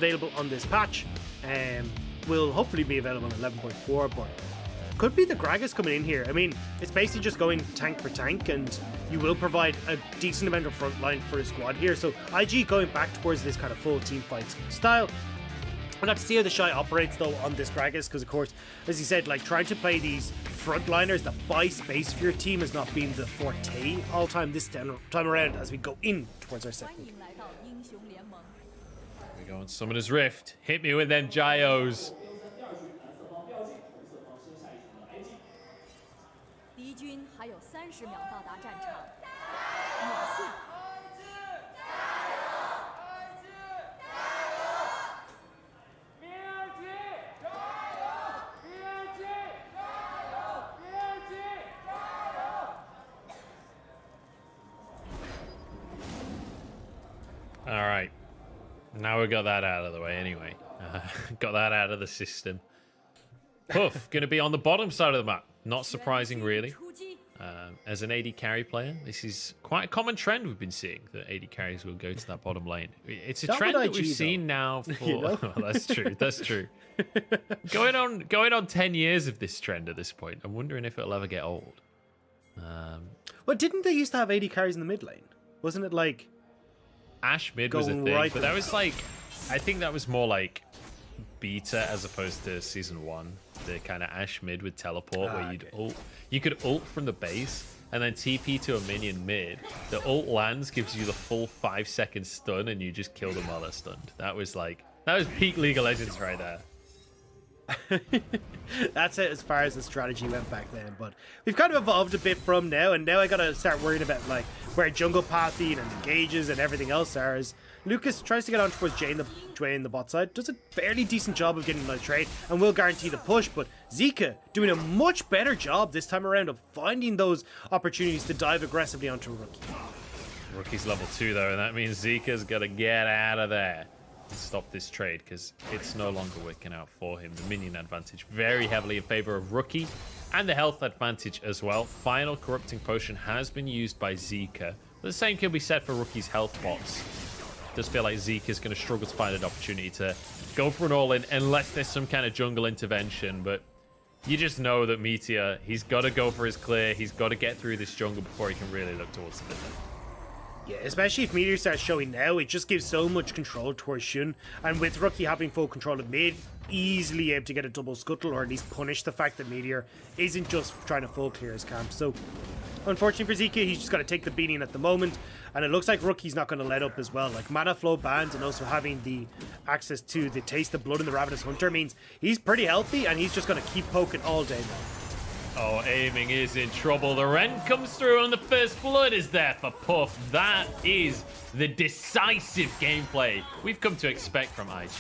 available on this patch. Will hopefully be available in 11.4, but could be the Gragas coming in here. I mean, it's basically just going tank for tank, and you will provide a decent amount of front line for a squad here. So IG going back towards this kind of full team fight style. We'll have to see how the Shy operates though on this Gragas, because of course, as he said, like trying to play these frontliners that buy space for your team has not been the forte all time this time around as we go in towards our second. We go on Summoner's Rift. Hit me with them gyos. All right. Now we got that out of the way anyway. Got that out of the system. Puff, going to be on the bottom side of the map. Not surprising, really. As an AD carry player, this is quite a common trend we've been seeing, that AD carries will go to that bottom lane. It's a trend that we've seen now for... You know? Well, that's true, that's true. going on 10 years of this trend at this point. I'm wondering if it'll ever get old. Well, didn't they used to have AD carries in the mid lane? Wasn't it like... Ash mid was a thing, right, but that was like... I think that was more like beta as opposed to season 1. The kind of Ash mid with teleport where you'd ult. You could ult from the base and then TP to a minion mid. The ult lands, gives you the full 5-second stun, and you just kill them while they're stunned. That was peak League of Legends right there. That's it as far as the strategy went back then, but we've kind of evolved a bit from now, and now I gotta start worrying about like where jungle pathing and engages and everything else are. As Lucas tries to get on towards Jay in the bot side, does a fairly decent job of getting the trade and will guarantee the push, but Zika doing a much better job this time around of finding those opportunities to dive aggressively onto a rookie. Rookie's level 2 though, and that means Zika's gotta get out of there. Stop this trade because it's no longer working out for him. The minion advantage very heavily in favor of Rookie, and the health advantage as well. Final corrupting potion has been used by Zika. The same can be said for Rookie's health bots. It does feel like Zika is going to struggle to find an opportunity to go for an all-in unless there's some kind of jungle intervention, but you just know that Meteor, he's got to go for his clear. He's got to get through this jungle before he can really look towards the middle. Yeah, especially if Meteor starts showing now, it just gives so much control towards Shun. And with Rookie having full control of mid, easily able to get a double scuttle, or at least punish the fact that Meteor isn't just trying to full clear his camp. So, unfortunately for Zika, he's just got to take the beating at the moment. And it looks like Rookie's not going to let up as well. Like, mana flow bans and also having the access to the Taste of Blood in the Ravenous Hunter means he's pretty healthy, and he's just going to keep poking all day long. Oh, aiming is in trouble. The Rend comes through and the first blood is there for Puff. That is the decisive gameplay we've come to expect from IG.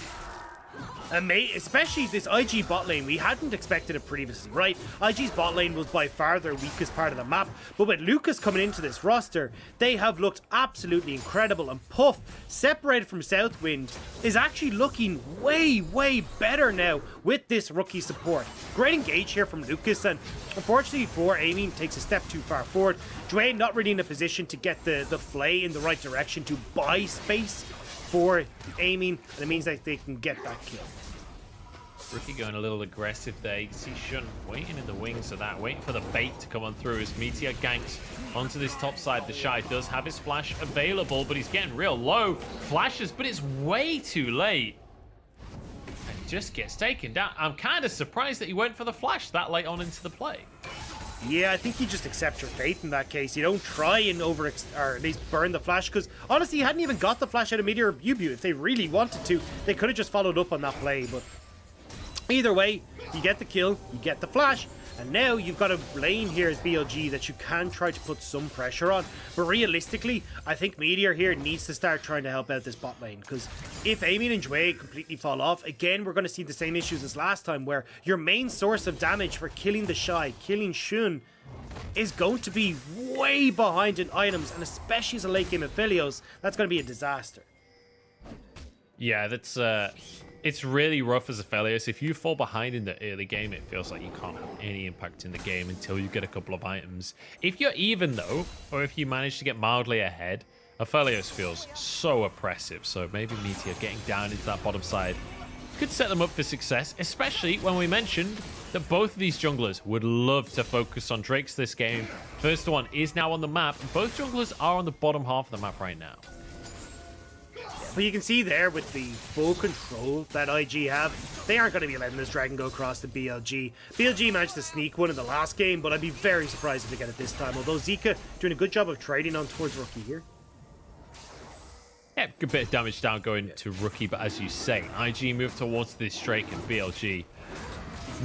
And mate, especially this IG bot lane, we hadn't expected it previously, right? IG's bot lane was by far their weakest part of the map, but with Lucas coming into this roster, they have looked absolutely incredible, and Puff, separated from Southwind, is actually looking way, way better now with this Rookie support. Great engage here from Lucas, and unfortunately for aiming takes a step too far forward. Dwayne not really in a position to get the flay in the right direction to buy space for aiming, and it means that they can get that kill. Rookie going a little aggressive there. You can see Shun waiting in the wings of that, waiting for the bait to come on through as Meteor ganks onto this top side. The Shy does have his flash available, but he's getting real low. Flashes, but it's way too late. And just gets taken down. I'm kind of surprised that he went for the flash that late on into the play. Yeah, I think you just accept your fate in that case. You don't try and or at least burn the flash, because honestly, you hadn't even got the flash out of Meteor or Bubu. If they really wanted to, they could have just followed up on that play, but either way, you get the kill, you get the flash, and now you've got a lane here as BLG that you can try to put some pressure on. But realistically, I think Meteor here needs to start trying to help out this bot lane, because if Aiming and Jway completely fall off, again, we're going to see the same issues as last time, where your main source of damage for killing the Shy, killing Shun, is going to be way behind in items, and especially as a late game of Philios, that's going to be a disaster. Yeah, that's it's really rough as a Philios. If you fall behind in the early game, it feels like you can't have any impact in the game until you get a couple of items. If you're even though, or if you manage to get mildly ahead Aphelios feels so oppressive, so maybe Meteor getting down into that bottom side could set them up for success, especially when we mentioned that both of these junglers would love to focus on Drakes this game. First one is now on the map. Both junglers are on the bottom half of the map right now. But you can see there with the full control that IG have, they aren't going to be letting this dragon go across the BLG. BLG managed to sneak one in the last game, but I'd be very surprised if they get it this time. Although Zika doing a good job of trading on towards Rookie here. Yeah, good bit of damage down going to Rookie, but as you say, IG move towards this Drake and BLG.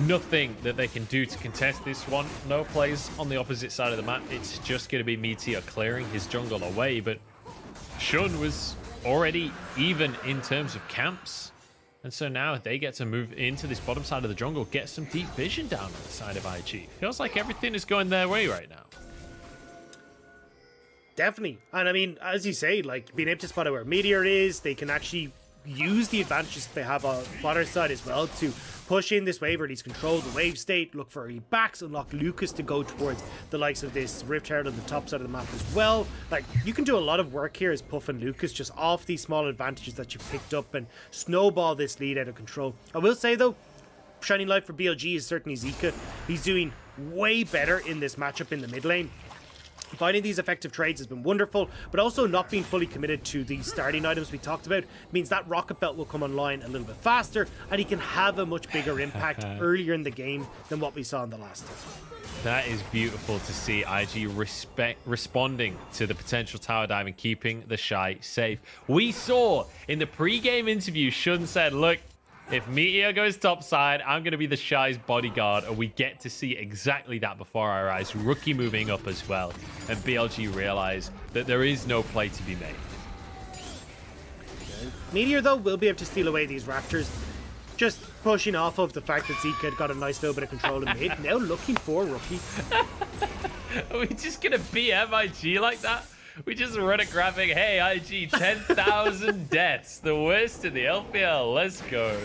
Nothing that they can do to contest this one. No plays on the opposite side of the map. It's just going to be Meteor clearing his jungle away, but Shun was already even in terms of camps. And so now they get to move into this bottom side of the jungle, get some deep vision down on the side of IG. Feels like everything is going their way right now. Definitely. And I mean, as you say, like being able to spot out where Meteor is, they can actually use the advantages they have on bottom side as well to push in this wave, or at least control the wave state, look for early backs, unlock Lucas to go towards the likes of this Rift Herald on the top side of the map as well. Like, you can do a lot of work here as Puff and Lucas just off these small advantages that you've picked up and snowball this lead out of control. I will say though, shining light for BLG is certainly Zika. He's doing way better in this matchup in the mid lane. Finding these effective trades has been wonderful, but also not being fully committed to the starting items we talked about means that Rocket Belt will come online a little bit faster, and he can have a much bigger impact earlier in the game than what we saw in the last time. That is beautiful to see. IG responding to the potential tower dive and keeping the Shy safe. We saw in the pre-game interview, Shun said, look, if Meteor goes topside, I'm going to be the Shy's bodyguard, and we get to see exactly that before our eyes. Rookie moving up as well, and BLG realize that there is no play to be made. Meteor, though, will be able to steal away these Raptors, just pushing off of the fact that Zeke had got a nice little bit of control in mid. Now looking for Rookie. Are we just going to BM IG like that? We just run a graphic, hey, IG, 10,000 deaths. The worst in the LPL. Let's go.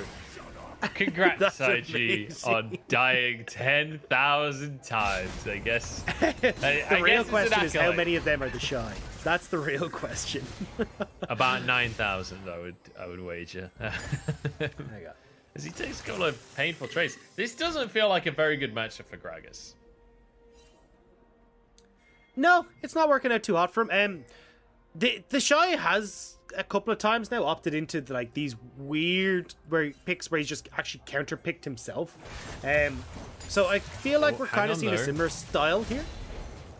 Congrats, IG, on dying 10,000 times, I guess. The real question is how many of them are the Shy? That's the real question. About 9,000, I would wager. As he takes a couple of painful trades. This doesn't feel like a very good matchup for Gragas. No, it's not working out too hot for him. The Shy has a couple of times now opted into like these weird picks where he's just actually counter-picked himself. So I feel like we're kind of seeing a similar style here.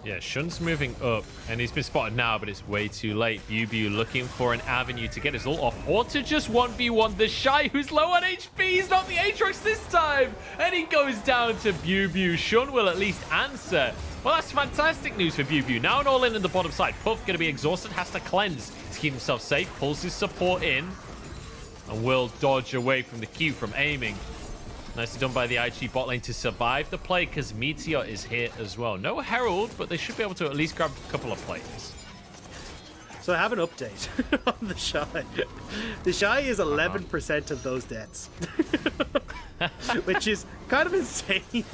Yeah, Shun's moving up, and he's been spotted now, but it's way too late. Bubu looking for an avenue to get his ult off, or to just 1v1 the Shy, who's low on HP. He's not the Aatrox this time, and he goes down to Bubu. Shun will at least answer. Well, that's fantastic news for Bubu. Now an all-in the bottom side. Puff going to be exhausted, has to cleanse to keep himself safe, pulls his support in, and will dodge away from the Q from aiming. Nicely done by the IG bot lane to survive the play, because Meteor is here as well. No Herald, but they should be able to at least grab a couple of plays. So I have an update on the Shy. The Shy is 11% of those deaths. Which is kind of insane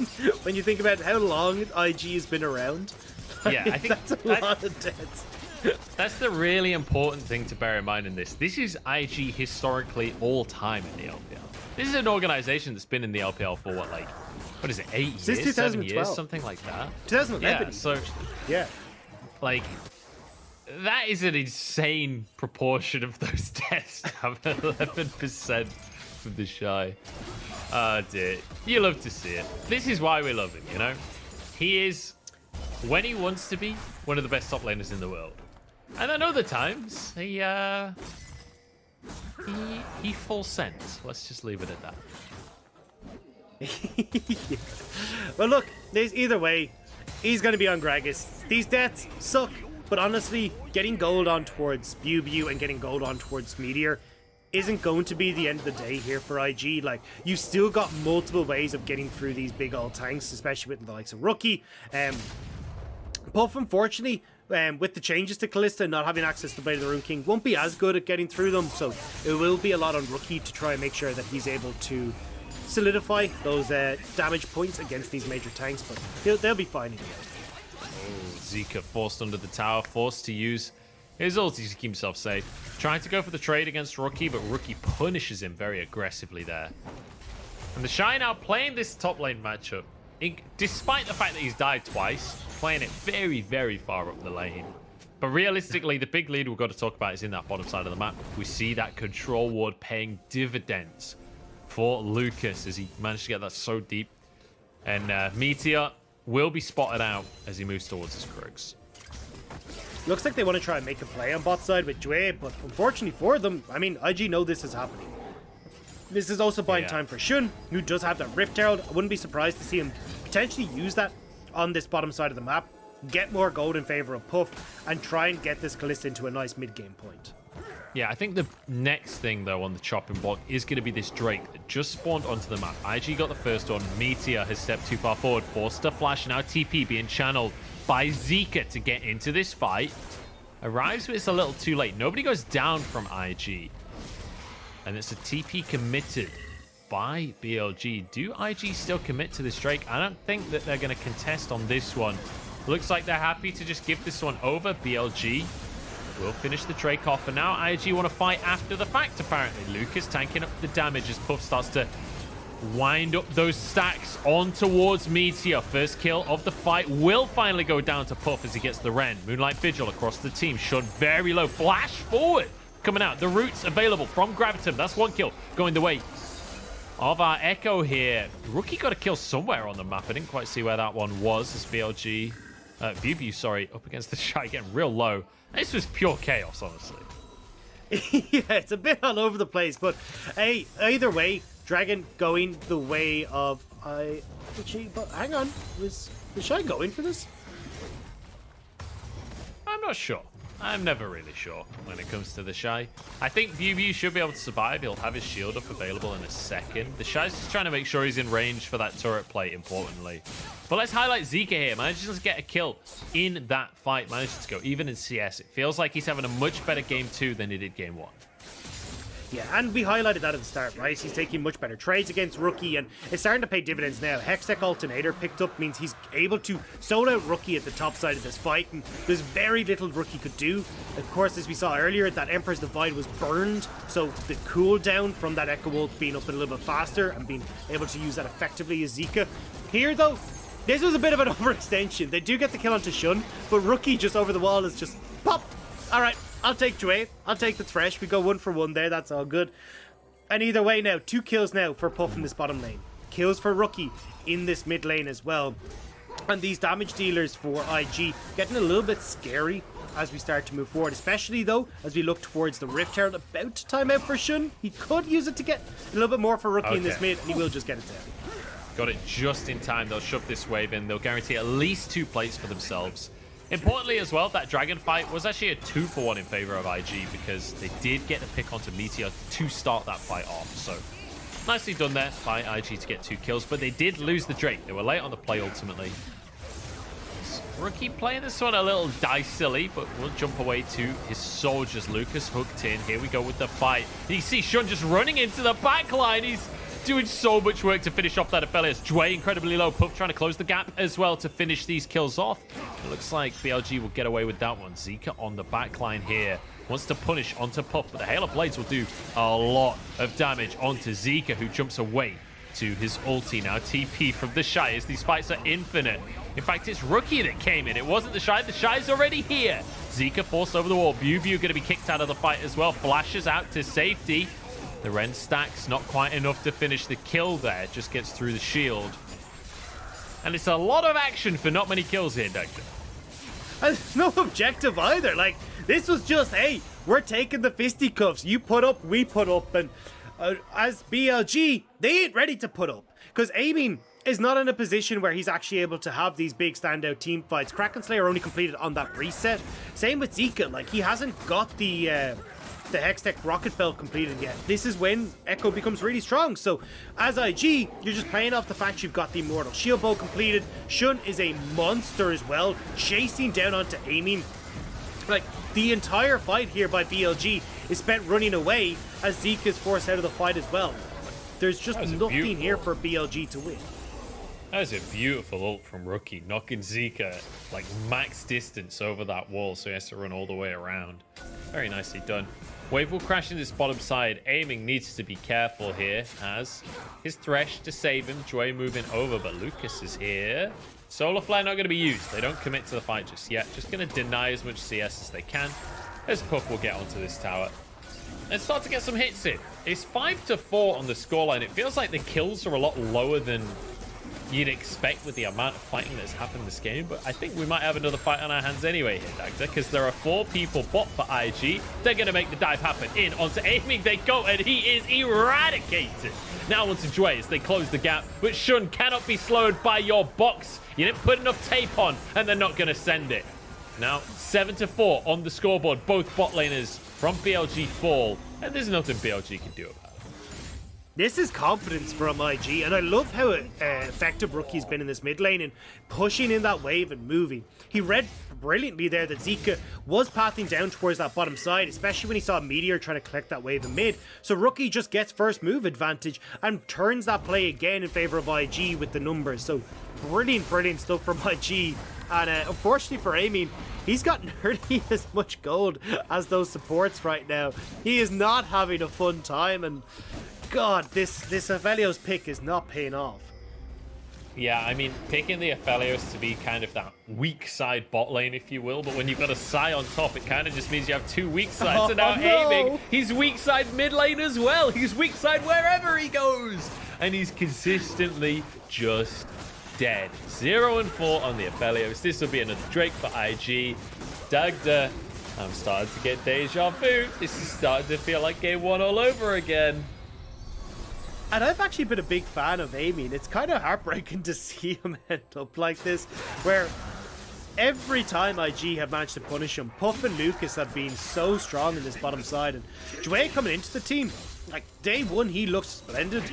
when you think about how long IG has been around. Yeah, I think that's a lot of deaths. That's the really important thing to bear in mind in this. This is IG historically all time in the LPL. This is an organization that's been in the LPL for what is it, 8 years, Since 7 years, something like that. 2011. Yeah, so yeah, like that is an insane proportion of those deaths to have 11% from the Shy. Oh dear, you love to see it. This is why we love him, you know. He is, when he wants to be, one of the best top laners in the world. And then other times, he full sends. Let's just leave it at that. yeah. Well, look, there's either way, he's going to be on Gragas. These deaths suck, but honestly, getting gold on towards Bubu and getting gold on towards Meteor isn't going to be the end of the day here for IG. Like, you've still got multiple ways of getting through these big old tanks, especially with the likes of Rookie. Puff, unfortunately, with the changes to Kalista, not having access to Blade of the Rune King, won't be as good at getting through them, so it will be a lot on Rookie to try and make sure that he's able to solidify those damage points against these major tanks, but they'll be fine in the end. Oh, Zika forced under the tower, forced to use His ulti to keep himself safe. Trying to go for the trade against Rookie, but Rookie punishes him very aggressively there. And the Shy now playing this top lane matchup, despite the fact that he's died twice, playing it very, very far up the lane. But realistically, the big lead we've got to talk about is in that bottom side of the map. We see that control ward paying dividends for Lucas as he managed to get that so deep. And Meteor will be spotted out as he moves towards his Krugs. Looks like they want to try and make a play on bot side with Jue, but unfortunately for them, I mean, IG know this is happening. This is also buying time for Shun, who does have that Rift Herald. I wouldn't be surprised to see him potentially use that on this bottom side of the map, get more gold in favor of Puff, and try and get this Kalista into a nice mid-game point. Yeah, I think the next thing, though, on the chopping block is going to be this Drake that just spawned onto the map. IG got the first one. Meteor has stepped too far forward, forced a flash, now TP being channeled by Zika to get into this fight. Arrives, but it's a little too late. Nobody goes down from IG. And it's a TP committed by BLG. Do IG still commit to this Drake? I don't think that they're going to contest on this one. Looks like they're happy to just give this one over. BLG will finish the Drake off. And now IG want to fight after the fact, apparently. Lucas tanking up the damage as Puff starts to wind up those stacks on towards Meteor. First kill of the fight will finally go down to Puff as he gets the Ren. Moonlight Vigil across the team. Shun very low. Flash forward. Coming out. The roots available from Graviton. That's one kill going the way of our Echo here. Rookie got a kill somewhere on the map. I didn't quite see where that one was. As BLG, Bubu, sorry, up against the Shy, getting real low. This was pure chaos, honestly. Yeah, it's a bit all over the place, but hey, either way, Dragon going the way of but hang on, was the Shy going for this? I'm not sure. I'm never really sure when it comes to the Shy. I think Bubu should be able to survive. He'll have his shield up available in a second. The Shy's just trying to make sure he's in range for that turret plate, importantly. But let's highlight Zika here. Manages to get a kill in that fight. Manages to go even in CS. It feels like he's having a much better game 2 than he did game 1. Yeah, and we highlighted that at the start, right? He's taking much better trades against Rookie, and it's starting to pay dividends now. Hextech Alternator picked up means he's able to solo out Rookie at the top side of this fight, and there's very little Rookie could do. Of course, as we saw earlier, that Emperor's Divide was burned, so the cooldown from that Echo Wolf being up a little bit faster and being able to use that effectively as Zika. Here, though, this was a bit of an overextension. They do get the kill onto Shun, but Rookie just over the wall is just pop. All right. I'll take Dwayne. I'll take the Thresh. We go 1 for 1 there. That's all good. And either way now, 2 kills now for Puff in this bottom lane. Kills for Rookie in this mid lane as well. And these damage dealers for IG getting a little bit scary as we start to move forward. Especially, though, as we look towards the Rift Herald. About to time out for Shun. He could use it to get a little bit more for Rookie in this mid. And he will just get it down. Got it just in time. They'll shove this wave in. They'll guarantee at least 2 plates for themselves. Importantly as well, that Dragon fight was actually a 2-for-1 in favor of IG because they did get the pick onto Meteor to start that fight off. So nicely done there by IG to get 2 kills, but they did lose the Drake. They were late on the play ultimately. Rookie playing this one a little dicily, but we'll jump away to his soldiers. Lucas hooked in. Here we go with the fight. You see Shun just running into the back line. He's doing so much work to finish off that Aphelios. Dwayne incredibly low. Puff trying to close the gap as well to finish these kills off. It looks like BLG will get away with that one. Zika on the back line here. Wants to punish onto Puff, but the Hail of Blades will do a lot of damage onto Zika, who jumps away to his ulti now. TP from the Shy as these fights are infinite. In fact, it's Rookie that came in. It wasn't the Shy. The Shy's already here. Zika forced over the wall. Bubu going to be kicked out of the fight as well. Flashes out to safety. The Ren stacks not quite enough to finish the kill there. Just gets through the shield. And it's a lot of action for not many kills here, Doctor. And there's no objective either. Like, this was just, hey, we're taking the fisticuffs. You put up, we put up. And as BLG, they ain't ready to put up. Because Aiming is not in a position where he's actually able to have these big standout team fights. Kraken Slayer only completed on that reset. Same with Zika. Like, he hasn't got the Hextech Rocket Belt completed yet. This is when Echo becomes really strong. So as IG, you're just playing off the fact you've got the Immortal Shield Bow completed. Shun is a monster as well, chasing down onto Aiming. Like, the entire fight here by BLG is spent running away as Zeke is forced out of the fight as well. There's just nothing here for BLG to win. That was a beautiful ult from Rookie, knocking Zika like max distance over that wall, so he has to run all the way around. Very nicely done. Wave will crash in this bottom side. Aiming needs to be careful here, as his Thresh to save him. Joy moving over, but Lucas is here. Solar Flare not going to be used. They don't commit to the fight just yet. Just going to deny as much CS as they can. As Puff will get onto this tower and start to get some hits in. It's 5-4 on the scoreline. It feels like the kills are a lot lower than you'd expect with the amount of fighting that's happened this game, but I think we might have another fight on our hands anyway here, Dagda, because there are 4 people bot for IG. They're going to make the dive happen. In onto Aiming they go, and he is eradicated. Now onto Joy as they close the gap, but Shun cannot be slowed by your box. You didn't put enough tape on, and they're not going to send it. Now 7-4 on the scoreboard. Both bot laners from BLG fall, and there's nothing BLG can do about it. This is confidence from IG, and I love how effective Rookie's been in this mid lane and pushing in that wave and moving. He read brilliantly there that Zika was pathing down towards that bottom side, especially when he saw Meteor trying to collect that wave in mid. So Rookie just gets first move advantage and turns that play again in favor of IG with the numbers. So brilliant stuff from IG. And unfortunately for Aiming, he's got nearly as much gold as those supports right now. He is not having a fun time, and God, this Aphelios pick is not paying off. Yeah, I mean, picking the Aphelios to be kind of that weak side bot lane, if you will, but when you've got a Psy on top, it kind of just means you have 2 weak sides. So now Aiming, he's weak side mid lane as well. He's weak side wherever he goes. And he's consistently just dead. 0-4 on the Aphelios. This will be another Drake for IG. Dagda, I'm starting to get deja vu. This is starting to feel like game 1 all over again. And I've actually been a big fan of Aiming. It's kind of heartbreaking to see him end up like this, where every time IG have managed to punish him, Puff and Lucas have been so strong in this bottom side, and Jway coming into the team, like day 1 he looks splendid.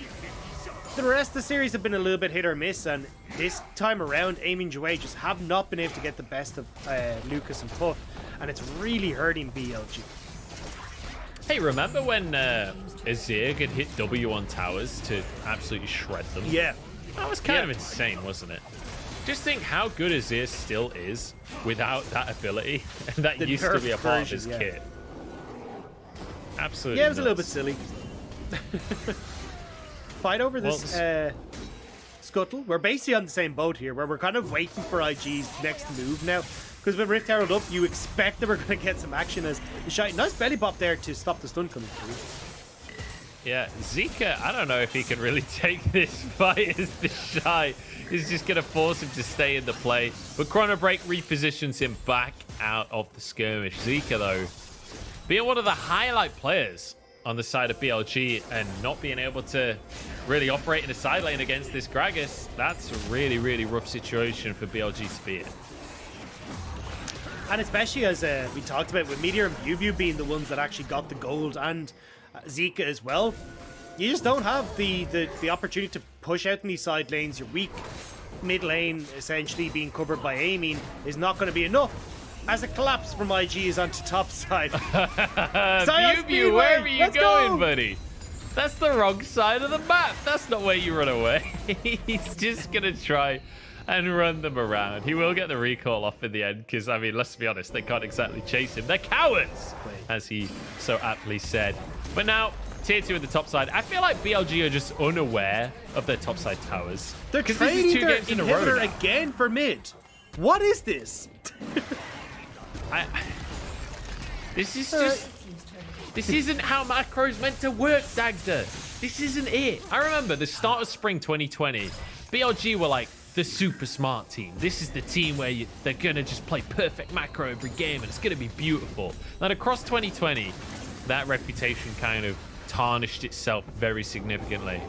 The rest of the series have been a little bit hit or miss, and this time around Aiming Jway just have not been able to get the best of Lucas and Puff, and it's really hurting BLG. Hey, remember when Azir could hit W on towers to absolutely shred them? Yeah. That was kind of insane, wasn't it? Just think how good Azir still is without that ability, and that used to be a part of his kit. Absolutely. Yeah, it was a little bit silly. Fight over this scuttle. We're basically on the same boat here, where we're kind of waiting for IG's next move now. Because when Rift Herald up, you expect that we're going to get some action as the Shy. Nice belly bop there to stop the stun coming through. Yeah, Zika, I don't know if he can really take this fight as the Shy is just going to force him to stay in the play. But Chrono Break repositions him back out of the skirmish. Zika, though, being one of the highlight players on the side of BLG and not being able to really operate in the side lane against this Gragas, that's a really rough situation for BLG to be in. And especially as we talked about with Meteor and BuBu being the ones that actually got the gold, and Zika as well, you just don't have the opportunity to push out in these side lanes. Your weak mid lane essentially being covered by Aiming is not going to be enough, as a collapse from IG is onto top side. BuBu, where are you going, buddy? That's the wrong side of the map. That's not where you run away. He's just going to try and run them around. He will get the recall off in the end, because, I mean, let's be honest, they can't exactly chase him. They're cowards, as he so aptly said. But now, tier 2 at the top side. I feel like BLG are just unaware of their top side towers. They're trading their games in a row again for mid. What is this? This is just... This isn't how macro's meant to work, Dagda. This isn't it. I remember the start of spring 2020, BLG were like the super smart team. This is the team where they're going to just play perfect macro every game, and it's going to be beautiful. Then across 2020, that reputation kind of tarnished itself very significantly.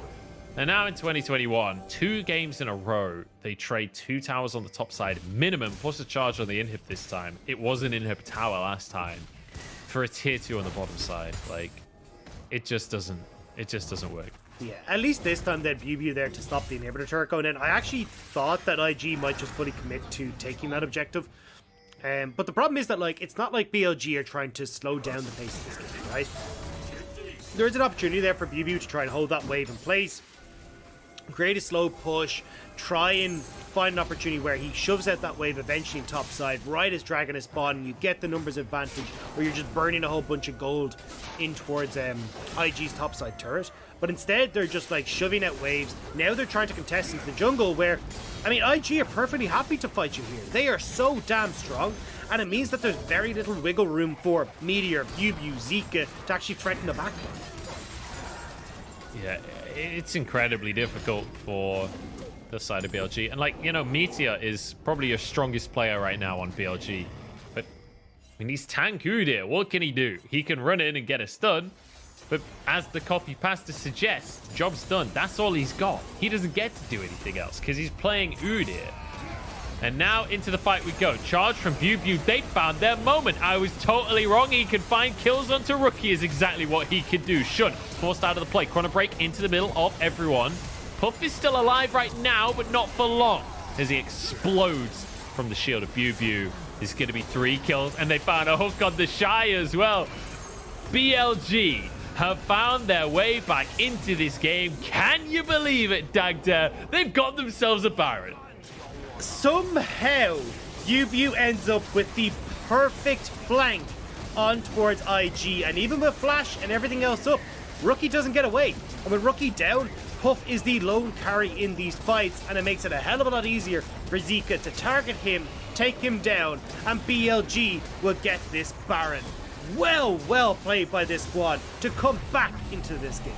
And now in 2021, 2 games in a row, they trade 2 towers on the top side minimum, plus a charge on the inhib this time. It was an inhib tower last time. For a tier 2 on the bottom side, like, it just doesn't work. Yeah, at least this time they had BuBu there to stop the inhibitor turret going in. I actually thought that IG might just fully commit to taking that objective. But the problem is that, like, it's not like BLG are trying to slow down the pace of this game, right? There's an opportunity there for BuBu to try and hold that wave in place. create a slow push, try and find an opportunity where he shoves out that wave eventually in top side, right as Dragon is spawned, you get the numbers advantage, or you're just burning a whole bunch of gold in towards IG's top side turret. But instead, they're just like shoving out waves. Now they're trying to contest into the jungle where, I mean, IG are perfectly happy to fight you here. They are so damn strong, and it means that there's very little wiggle room for Meteor, Bubu, Zika to actually threaten the backbone. Yeah, it's incredibly difficult for the side of BLG. And, like, you know, Meteor is probably your strongest player right now on BLG. But, I mean, he's tank Udyr. What can he do? He can run in and get a stun. But as the copy pasta suggests, job's done. That's all he's got. He doesn't get to do anything else because he's playing Udyr. And now into the fight we go. Charge from Bubu. They found their moment. I was totally wrong. He can find kills onto Rookie is exactly what he can do. Shun forced out of the play. Chrono Break into the middle of everyone. Puff is still alive right now, but not for long as he explodes from the shield of Bubu. There's going to be 3 kills, and they found a hook on the Shy as well. BLG have found their way back into this game. Can you believe it, Dagda? They've got themselves a Baron. Somehow, Bubu ends up with the perfect flank on towards IG, and even with Flash and everything else up, Rookie doesn't get away. And with Rookie down, Puff is the lone carry in these fights, and it makes it a hell of a lot easier for Zika to target him, take him down, and BLG will get this Baron. Well played by this squad to come back into this game.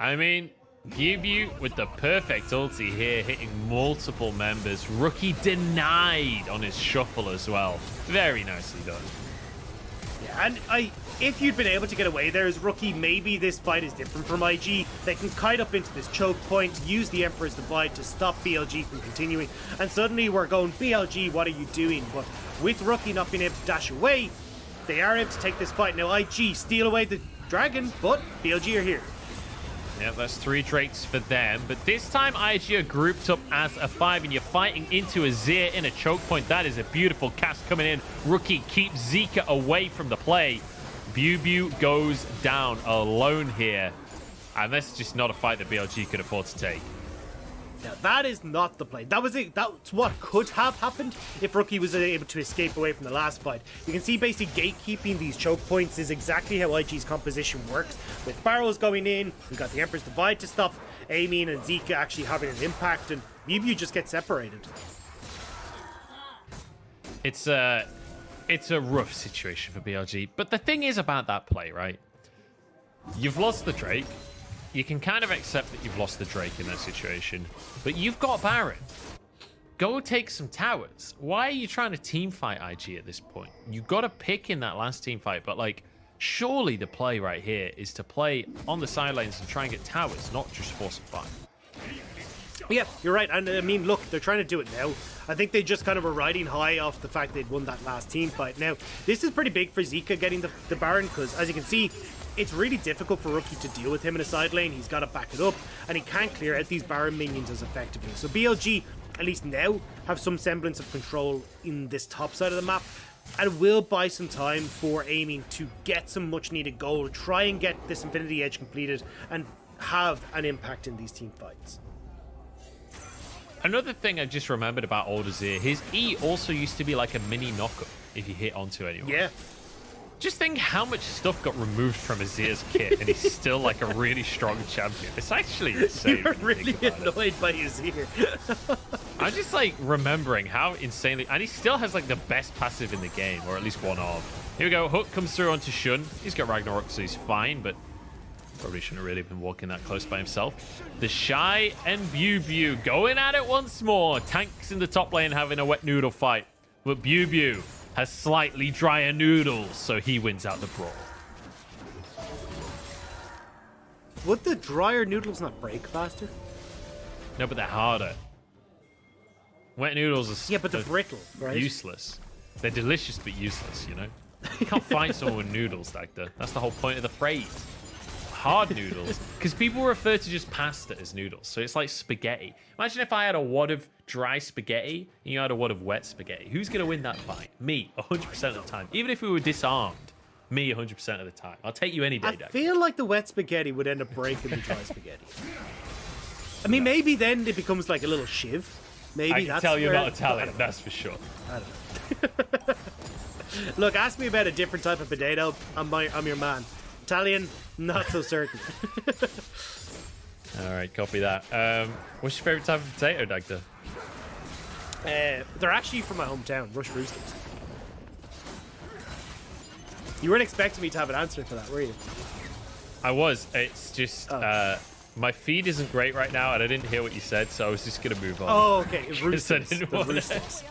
I mean, Bubu with the perfect ulti here, hitting multiple members. Rookie denied on his shuffle as well. Very nicely done. Yeah, and if you'd been able to get away there as Rookie, maybe this fight is different from IG. They can kite up into this choke point, use the Emperor's Divide to stop BLG from continuing, and suddenly we're going, BLG, what are you doing? But with Rookie not being able to dash away, they are able to take this fight. Now IG steal away the dragon, but BLG are here. Yeah, that's 3 Drakes for them. But this time, IG are grouped up as a 5, and you're fighting into a Azir in a choke point. That is a beautiful cast coming in. Rookie keeps Zika away from the play. Bubu goes down alone here. And that's just not a fight that BLG could afford to take. Now, that is not the play. That was it. That's what could have happened if Rookie was able to escape away from the last fight. You can see basically gatekeeping these choke points is exactly how IG's composition works. With barrels going in, we've got the Emperor's Divide to stop Amin and Zika actually having an impact, and Bubu just gets separated. It's a rough situation for BLG. But the thing is about that play, right? You've lost the Drake. You can kind of accept that you've lost the Drake in that situation, but you've got Baron. Go take some towers. Why are you trying to team fight IG at this point? You got to pick in that last team fight, but like, surely the play right here is to play on the side lanes and try and get towers, not just force a fight. Yeah, you're right. And I mean, look, they're trying to do it now. I think they just kind of were riding high off the fact they'd won that last team fight. Now, this is pretty big for Zika getting the Baron, because as you can see, it's really difficult for Rookie to deal with him in a side lane. He's got to back it up, and he can't clear out these Baron minions as effectively. So BLG, at least now, have some semblance of control in this top side of the map, and will buy some time for aiming to get some much needed gold, try and get this Infinity Edge completed, and have an impact in these team fights. Another thing I just remembered about old Azir, his E also used to be like a mini knockup if you hit onto anyone. Yeah. Just think how much stuff got removed from Azir's kit, and he's still like a really strong champion. It's actually insane. You're really annoyed by Azir. I'm just like remembering how insanely, and he still has like the best passive in the game, or at least one of. Here we go. Hook comes through onto Shun. He's got Ragnarok, so he's fine, but probably shouldn't have really been walking that close by himself. The Shy and Bubu going at it once more. Tanks in the top lane having a wet noodle fight, but Bubu has slightly drier noodles, so he wins out the brawl. Would the drier noodles not break faster? No, but they're harder. Wet noodles are yeah, but they're brittle, right? Useless. They're delicious, but useless, you know? You can't fight someone with noodles, Dagda. That's the whole point of the phrase. Hard noodles. Because people refer to just pasta as noodles, so it's like spaghetti. Imagine if I had a wad of dry spaghetti and you had a wad of wet spaghetti. Who's going to win that fight? Me, 100% of the time. Even if we were disarmed, me 100% of the time. I'll take you any day, I Dag. feel like the wet spaghetti would end up breaking the dry spaghetti. I mean, maybe then it becomes like a little shiv. Maybe I can that's tell you're where, not Italian, that's for sure. I don't know. Look, ask me about a different type of potato. I'm your man. Italian, not so certain. All right, copy that. What's your favorite type of potato, Dagda? They're actually from my hometown, Rush Roosters. You weren't expecting me to have an answer for that, were you? I was. It's just my feed isn't great right now, and I didn't hear what you said, so I was just gonna move on. Oh, okay. Roosters. Roosters.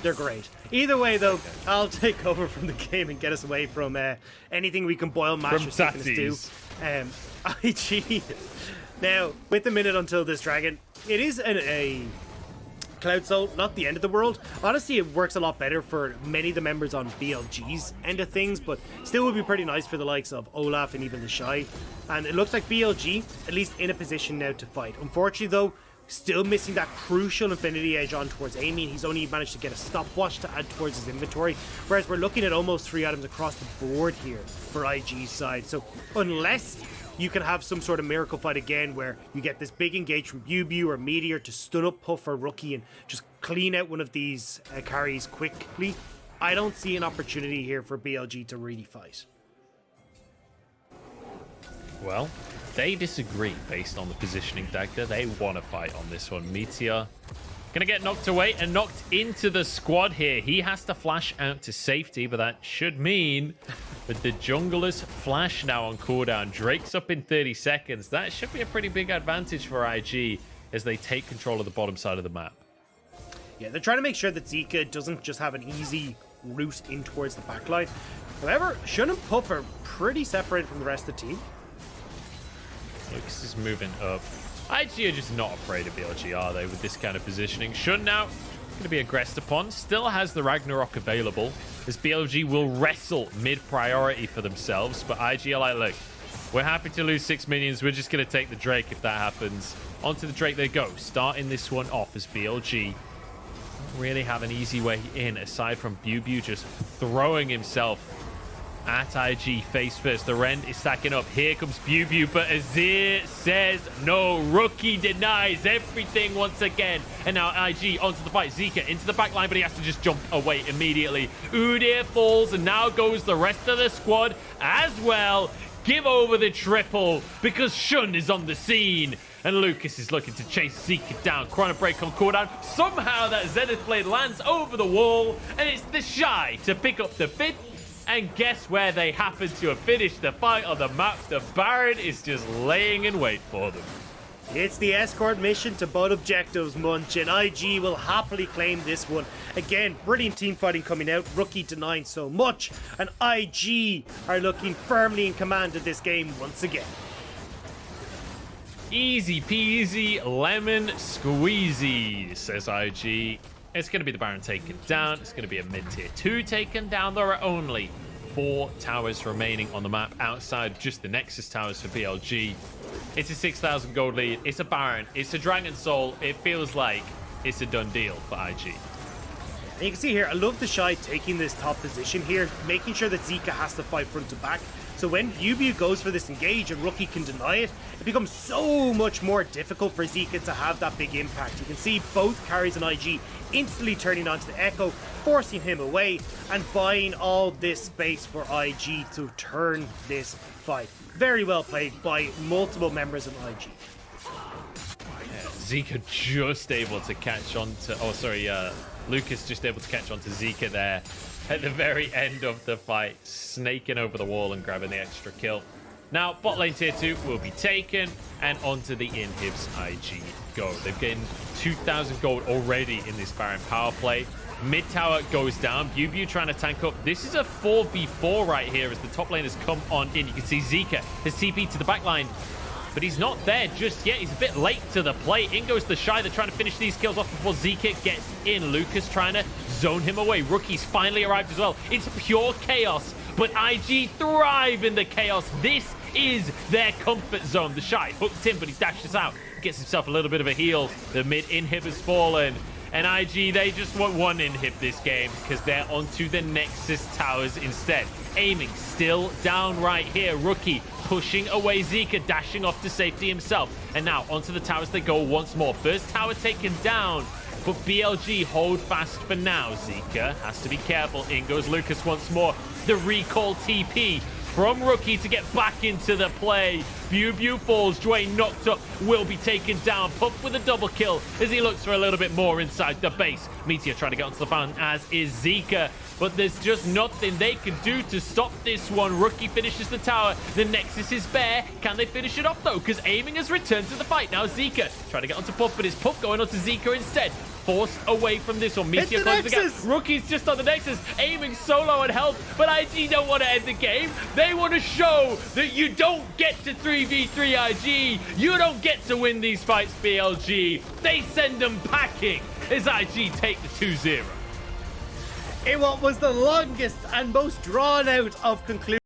They're great. Either way, though, I'll take over from the game and get us away from anything we can boil, mash, or stick in a stew. IG. Now, with the minute until this dragon, it is a Cloud Soul, not the end of the world. Honestly, it works a lot better for many of the members on BLG's end of things, but still would be pretty nice for the likes of Olaf and even the Shy. And it looks like BLG, at least in a position now to fight. Unfortunately, though, still missing that crucial Infinity Edge on towards Amy. He's only managed to get a stopwatch to add towards his inventory, whereas we're looking at almost 3 items across the board here for IG's side. So unless you can have some sort of miracle fight again where you get this big engage from Bubu or Meteor to stun up Puff or Rookie and just clean out one of these carries quickly, I don't see an opportunity here for BLG to really fight. Well, they disagree based on the positioning, Dagda. They want to fight on this one. Meteor gonna get knocked away and knocked into the squad here. He has to flash out to safety, but that should mean that the jungler's flash now on cooldown. Drake's up in 30 seconds. That should be a pretty big advantage for IG as they take control of the bottom side of the map. Yeah, they're trying to make sure that Zika doesn't just have an easy route in towards the backline. However, Shun and Puff are pretty separated from the rest of the team. Lucas is moving up. IG are just not afraid of BLG, are they, with this kind of positioning? Shun now going to be aggressed upon. Still has the Ragnarok available, as BLG will wrestle mid-priority for themselves. But IG are like, look, we're happy to lose 6 minions. We're just going to take the Drake if that happens. Onto the Drake they go, starting this one off as BLG don't really have an easy way in, aside from Bubu just throwing himself at IG face first. The Rend is stacking up. Here comes Bubu, but Azir says no. Rookie denies everything once again. And now IG onto the fight. Zika into the back line, but he has to just jump away immediately. Udyr falls, and now goes the rest of the squad as well. Give over the triple because Shun is on the scene. And Lucas is looking to chase Zika down. Chrono Break on cooldown. Somehow that Zenith Blade lands over the wall, and it's the Shy to pick up the 5th. And guess where they happen to have finished the fight on the map? The Baron is just laying in wait for them. It's the escort mission to both objectives, Munch, and IG will happily claim this one. Again, brilliant team fighting coming out. Rookie denying so much, and IG are looking firmly in command of this game once again. Easy peasy, lemon squeezy, says IG. It's going to be the Baron taken down. It's going to be a mid-tier 2 taken down. There are only 4 towers remaining on the map outside just the Nexus towers for BLG. It's a 6,000 gold lead. It's a Baron. It's a Dragon Soul. It feels like it's a done deal for IG. And you can see here, I love the Shy taking this top position here, making sure that Zika has to fight front to back. So when Bubu goes for this engage and Rookie can deny it, it becomes so much more difficult for Zika to have that big impact. You can see both carries and IG instantly turning onto the Echo, forcing him away and buying all this space for IG to turn this fight. Very well played by multiple members of IG. Zika just able to catch on to... Lucas just able to catch on to Zika there at the very end of the fight, snaking over the wall and grabbing the extra kill. Now, bot lane tier 2 will be taken, and onto the inhibs IG go. They've gained 2,000 gold already in this Baron power play. Mid tower goes down. Bubu trying to tank up. This is a 4v4 right here as the top lane has come on in. You can see Zika has TP to the back line, but he's not there just yet. He's a bit late to the play. In goes the Shy. They're trying to finish these kills off before Zika gets in. Lucas trying to zone him away. Rookie's finally arrived as well. It's pure chaos, but IG thrive in the chaos. This is their comfort zone. The Shy hooked in, but he dashes out. Gets himself a little bit of a heal. The mid inhib has fallen. And IG, they just want one inhib this game because they're onto the Nexus towers instead. Aiming still down right here. Rookie pushing away Zika, dashing off to safety himself. And now onto the towers they go once more. First tower taken down, but BLG hold fast for now. Zika has to be careful. In goes Lucas once more. The recall TP from Rookie to get back into the play. Bew falls. Dwayne knocked up, will be taken down. Pup with a double kill as he looks for a little bit more inside the base. Meteor trying to get onto the fountain, as is Zika. But there's just nothing they can do to stop this one. Rookie finishes the tower. The Nexus is bare. Can they finish it off, though? Because aiming has returned to the fight. Now Zika trying to get onto Pup, but it's Pup going onto Zika instead. Forced away from this one. Meteor closes the gap. Rookie's just on the Nexus, aiming solo on health, but IG don't want to end the game. They want to show that you don't get to 3v3 IG. You don't get to win these fights, BLG. They send them packing as IG take the 2-0. It was the longest and most drawn out of conclusions.